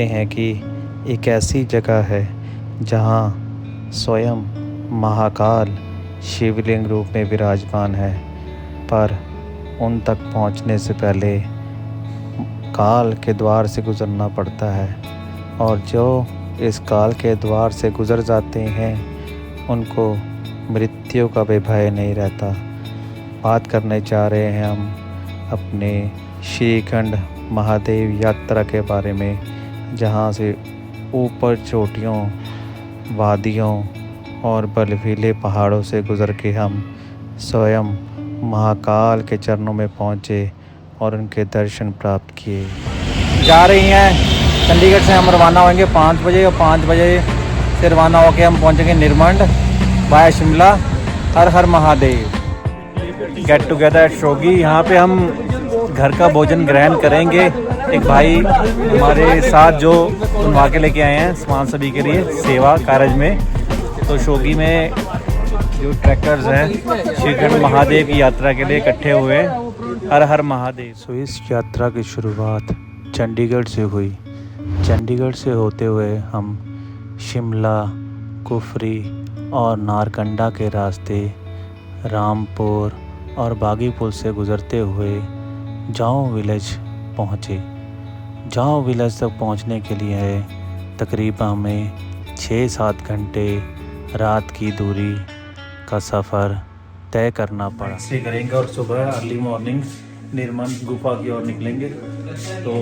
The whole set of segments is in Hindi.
कहते हैं कि एक ऐसी जगह है जहाँ स्वयं महाकाल शिवलिंग रूप में विराजमान है, पर उन तक पहुँचने से पहले काल के द्वार से गुज़रना पड़ता है, और जो इस काल के द्वार से गुज़र जाते हैं उनको मृत्यु का भी भय नहीं रहता। बात करने जा रहे हैं हम अपने श्रीखंड महादेव यात्रा के बारे में, जहाँ से ऊपर चोटियों, वादियों और बर्फीले पहाड़ों से गुज़र के हम स्वयं महाकाल के चरणों में पहुँचे और उनके दर्शन प्राप्त किए। जा रही हैं चंडीगढ़ से हम रवाना होंगे 5 बजे, और 5 बजे से रवाना होकर हम पहुँचेंगे निरमंड बाय शिमला। हर हर Mahadev. Get together at Shogi. यहाँ पे हम घर का भोजन ग्रहण करेंगे। एक भाई हमारे साथ जो बनवा के लेके आए हैं सामान सभी के लिए सेवा कार्य में। तो शोगी में जो ट्रैकर्स हैं श्रीखंड महादेव की यात्रा के लिए इकट्ठे हुए हैं। हर हर महादेव। सो इस यात्रा की शुरुआत चंडीगढ़ से हुई। चंडीगढ़ से होते हुए हम शिमला, कुफरी और नारकंडा के रास्ते रामपुर और बागीपुल से गुज़रते हुए जाओ विलेज पहुँचे। जाओ विलेज तक पहुँचने के लिए तकरीबन हमें 6-7 घंटे रात की दूरी का सफ़र तय करना पड़ा। से करेंगे और सुबह अर्ली मॉर्निंग निर्मल गुफा की ओर निकलेंगे। तो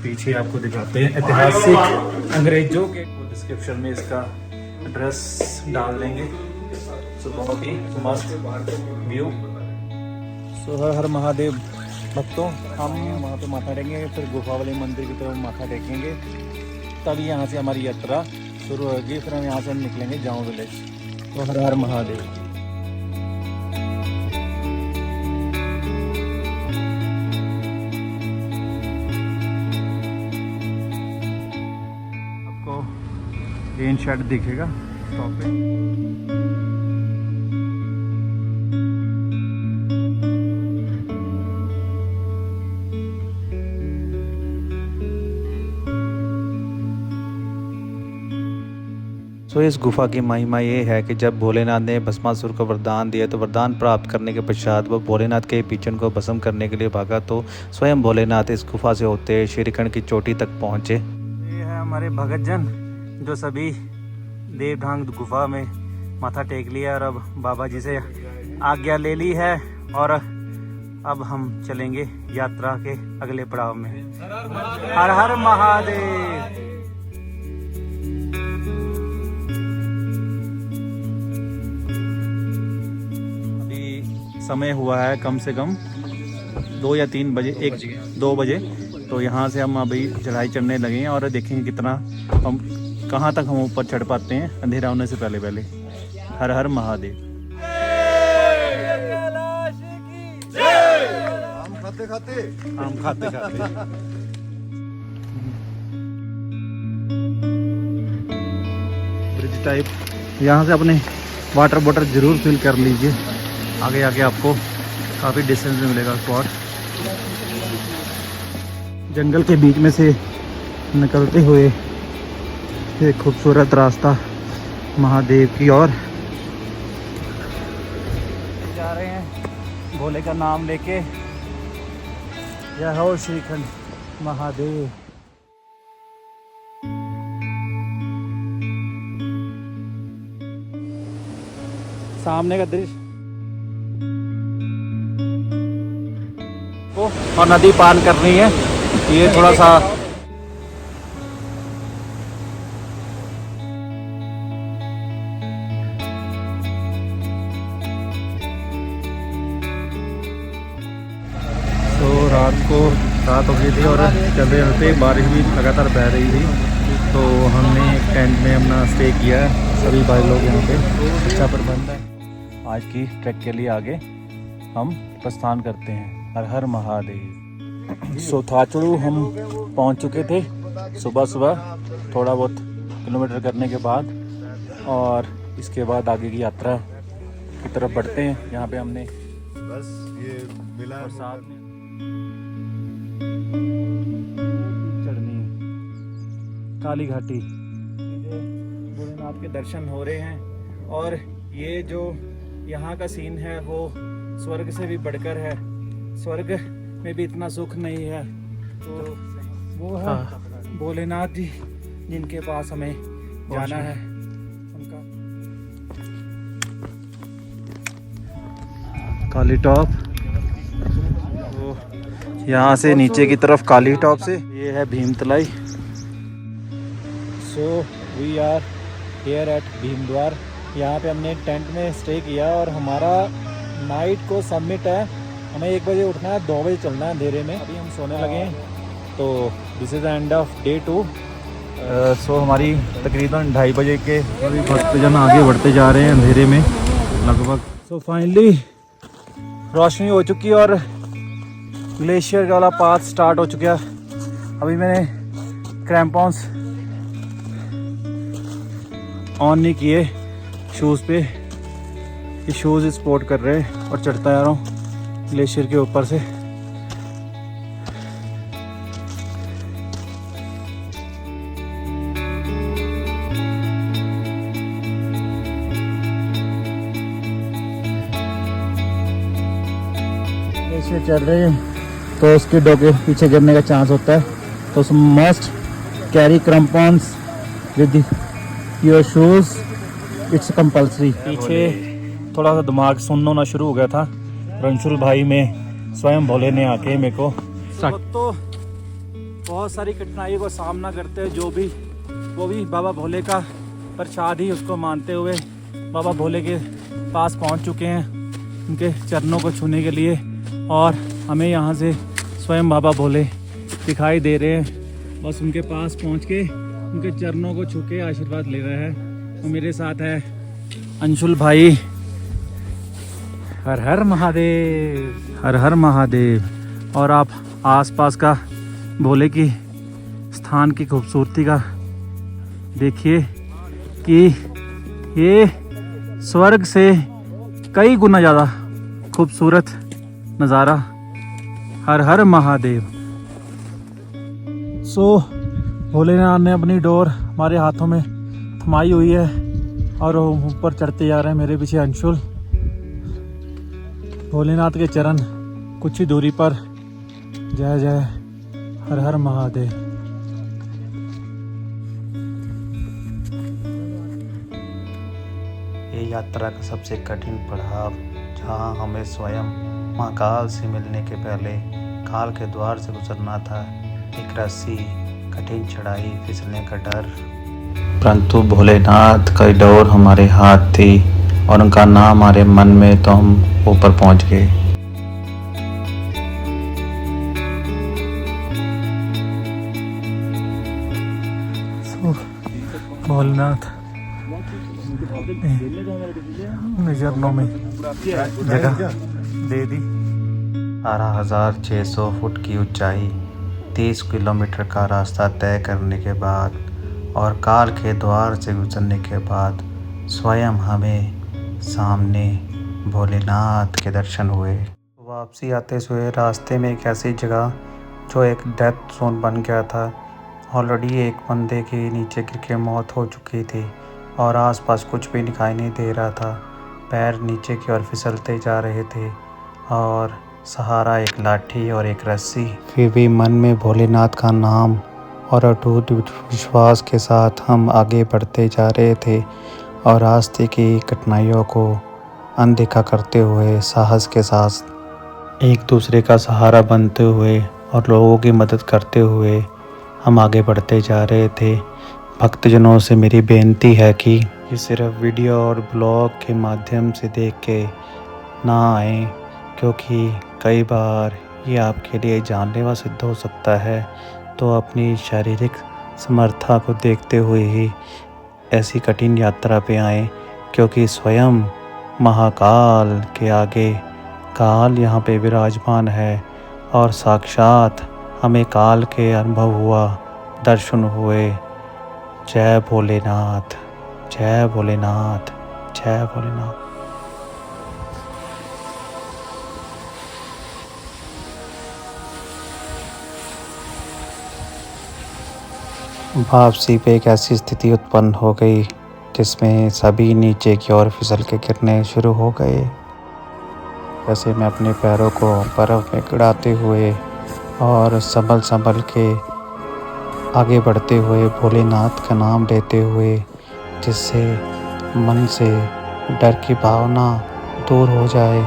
पीछे आपको दिखाते हैं ऐतिहासिक अंग्रेजों के, डिस्क्रिप्शन में इसका एड्रेस डाल देंगे। तो बहुत ही मस्त व्यू। सो हर हर महादेव भक्तों, हम वहाँ पे माथा टेकेंगे, फिर गुफा वाले मंदिर की तरफ माथा टेकेंगे, तब यहाँ से हमारी यात्रा शुरू होगी। फिर हम यहाँ से निकलेंगे जाऊँ विलेज। तो हर हर महादेव। आपको रेन शेड दिखेगा टॉप पे। तो इस गुफा की महिमा ये है कि जब भोलेनाथ ने भस्मासुर को वरदान दिया, तो वरदान प्राप्त करने के पश्चात वो भोलेनाथ के पीछे को भस्म करने के लिए भागा, तो स्वयं भोलेनाथ इस गुफा से होते श्रीखंड की चोटी तक पहुँचे। ये है हमारे भगतजन जो सभी देवढांग गुफा में माथा टेक लिया और अब बाबा जी से आज्ञा ले ली है, और अब हम चलेंगे यात्रा के अगले पड़ाव में। हर हर महादेव। समय हुआ है कम से कम 2 या 3 बजे, 1-2 बजे। तो यहाँ से हम अभी चढ़ाई चढ़ने लगे हैं और देखेंगे कितना हम कहाँ तक हम ऊपर चढ़ पाते हैं अंधेरा होने से पहले पहले। हर हर महादेव। आम खाते खाते ब्रिज टाइप। यहाँ से अपने वाटर बॉटल जरूर फिल कर लीजिए। आगे आगे आपको काफ़ी डिस्टेंस में मिलेगा स्पॉट। जंगल के बीच में से निकलते हुए एक खूबसूरत रास्ता महादेव की ओर जा रहे हैं भोले का नाम लेके। जय हो श्रीखंड महादेव। सामने का दृश्य और नदी पार करनी है। ये थोड़ा सा तो रात हो गई थी और चलते चलते बारिश भी लगातार बह रही थी। तो हमने एक टेंट में अपना स्टे किया है। सभी भाई लोग यहाँ पे, अच्छा प्रबंध है। आज की ट्रैक के लिए आगे हम प्रस्थान करते हैं। हर हर महादेव। सोथाचड़ू हम पहुंच चुके थे सुबह थोड़ा बहुत किलोमीटर करने के बाद, और इसके बाद आगे की यात्रा की तरफ बढ़ते हैं। यहाँ पे हमने बस ये मिला और साथ में चढ़नी काली घाटी, भोलेनाथ के दर्शन हो रहे हैं। और ये जो यहाँ का सीन है वो स्वर्ग से भी बढ़कर है। स्वर्ग में भी इतना सुख नहीं है। तो वो है भोलेनाथ जी जिनके पास हमें जाना है। उनका काली टॉप, वो यहाँ से नीचे की तरफ काली टॉप से ये है Bhimtalai. So we are here at Bhimdwar. यहाँ पे हमने टेंट में स्टे किया और हमारा नाइट को सबमिट है। हमें 1 बजे उठना है, 2 बजे चलना है अंधेरे में। अभी हम सोने लगे हैं। तो this is the end of day 2। सो हमारी तकरीबन 2:30 बजे के अभी भक्तजन आगे बढ़ते जा रहे हैं अंधेरे में लगभग। सो फाइनली रोशनी हो चुकी और ग्लेशियर वाला पाथ स्टार्ट हो चुका है। अभी मैंने क्रैम्पॉन्स ऑन नहीं किए शूज़ पे, ये शूज़ स्पोर्ट कर रहे हैं और चढ़ता जा रहा हूँ ग्लेशियर के ऊपर से। ग्लेशियर चढ़ रहे हैं तो उसके डोके पीछे गिरने का चांस होता है, तो must carry crampons with your shoes, it's compulsory. पीछे थोड़ा सा दिमाग सुन्न होना शुरू हो गया था। रंशुल भाई में स्वयं भोले ने आके मेरे को तो बहुत सारी कठिनाइयों का सामना करते हैं, जो भी वो भी बाबा भोले का प्रसाद ही उसको मानते हुए बाबा भोले के पास पहुंच चुके हैं, उनके चरणों को छूने के लिए। और हमें यहाँ से स्वयं बाबा भोले दिखाई दे रहे हैं। बस उनके पास पहुँच के उनके चरणों को छू के आशीर्वाद ले रहा है। और मेरे साथ है अंशुल भाई। हर हर महादेव, हर हर महादेव। और आप आसपास का भोले की स्थान की खूबसूरती का देखिए कि ये स्वर्ग से कई गुना ज़्यादा खूबसूरत नज़ारा। हर हर महादेव। सो भोलेनाथ ने अपनी डोर हमारे हाथों में थमाई हुई है और ऊपर चढ़ते जा रहे हैं मेरे पीछे अंशुल। भोलेनाथ के चरण कुछ ही दूरी पर। जय जय हर हर महादेव। ये यात्रा का सबसे कठिन पड़ाव, जहाँ हमें स्वयं महाकाल से मिलने के पहले काल के द्वार से गुजरना था। एक रस्सी, कठिन चढ़ाई, फिसलने का डर, परंतु भोलेनाथ का डोर हमारे हाथ थी और उनका नाम हमारे मन में, तो हम ऊपर पहुंच गए। भोलेनाथ चरणों में जगह दे दी। 12,600 फुट की ऊंचाई, 30 किलोमीटर का रास्ता तय करने के बाद और काल के द्वार से गुजरने के बाद स्वयं हमें सामने भोलेनाथ के दर्शन हुए। वापसी आते हुए रास्ते में एक ऐसी जगह जो एक डेथ जोन बन गया था। ऑलरेडी एक बंदे की नीचे गिर के मौत हो चुकी थी और आसपास कुछ भी दिखाई नहीं दे रहा था। पैर नीचे की ओर फिसलते जा रहे थे और सहारा एक लाठी और एक रस्सी। फिर भी मन में भोलेनाथ का नाम और अटूट विश्वास के साथ हम आगे बढ़ते जा रहे थे और रास्ते की कठिनाइयों को अनदेखा करते हुए साहस के साथ एक दूसरे का सहारा बनते हुए और लोगों की मदद करते हुए हम आगे बढ़ते जा रहे थे। भक्तजनों से मेरी बेनती है कि ये सिर्फ वीडियो और ब्लॉग के माध्यम से देख के ना आए, क्योंकि कई बार ये आपके लिए जानलेवा सिद्ध हो सकता है। तो अपनी शारीरिक समर्था को देखते हुए ही ऐसी कठिन यात्रा पे आए, क्योंकि स्वयं महाकाल के आगे काल यहाँ पे विराजमान है और साक्षात हमें काल के अनुभव हुआ, दर्शन हुए। जय भोलेनाथ, जय भोलेनाथ, जय भोलेनाथ। वापसी पे एक ऐसी स्थिति उत्पन्न हो गई जिसमें सभी नीचे की ओर फिसल के गिरने शुरू हो गए। जैसे मैं अपने पैरों को बर्फ़ में गिराते हुए और संभल के आगे बढ़ते हुए भोलेनाथ का नाम लेते हुए, जिससे मन से डर की भावना दूर हो जाए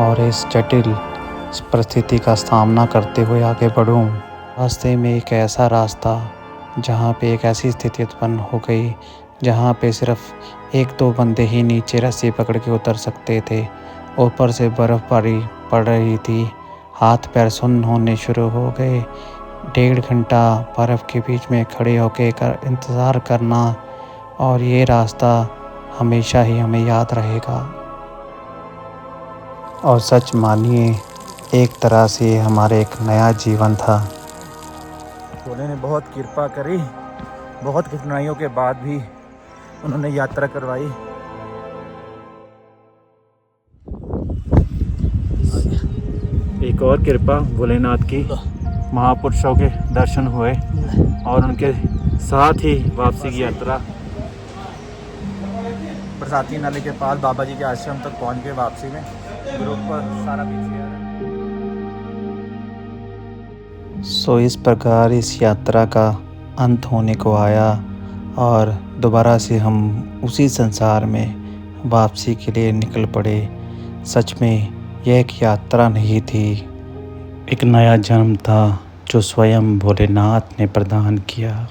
और इस जटिल परिस्थिति का सामना करते हुए आगे बढ़ूं। रास्ते में एक ऐसा रास्ता जहाँ पे एक ऐसी स्थिति उत्पन्न हो गई जहाँ पे सिर्फ एक दो बंदे ही नीचे रस्सी पकड़ के उतर सकते थे। ऊपर से बर्फ़बारी पड़ रही थी, हाथ पैर सुन्न होने शुरू हो गए। 1.5 घंटा बर्फ़ के बीच में खड़े होके इंतज़ार करना, और ये रास्ता हमेशा ही हमें याद रहेगा। और सच मानिए, एक तरह से हमारे एक नया जीवन था। भोले ने बहुत कृपा करी, बहुत कठिनाइयों के बाद भी उन्होंने यात्रा करवाई। एक और कृपा भोलेनाथ की, महापुरुषों के दर्शन हुए और उनके साथ ही वापसी की यात्रा। बरसाती नाले के पास बाबा जी के आश्रम तक पहुंच गए। वापसी में ग्रुप पर सारा पीछे आ रहा है। सो इस प्रकार इस यात्रा का अंत होने को आया और दोबारा से हम उसी संसार में वापसी के लिए निकल पड़े। सच में यह एक यात्रा नहीं थी, एक नया जन्म था जो स्वयं भोलेनाथ ने प्रदान किया।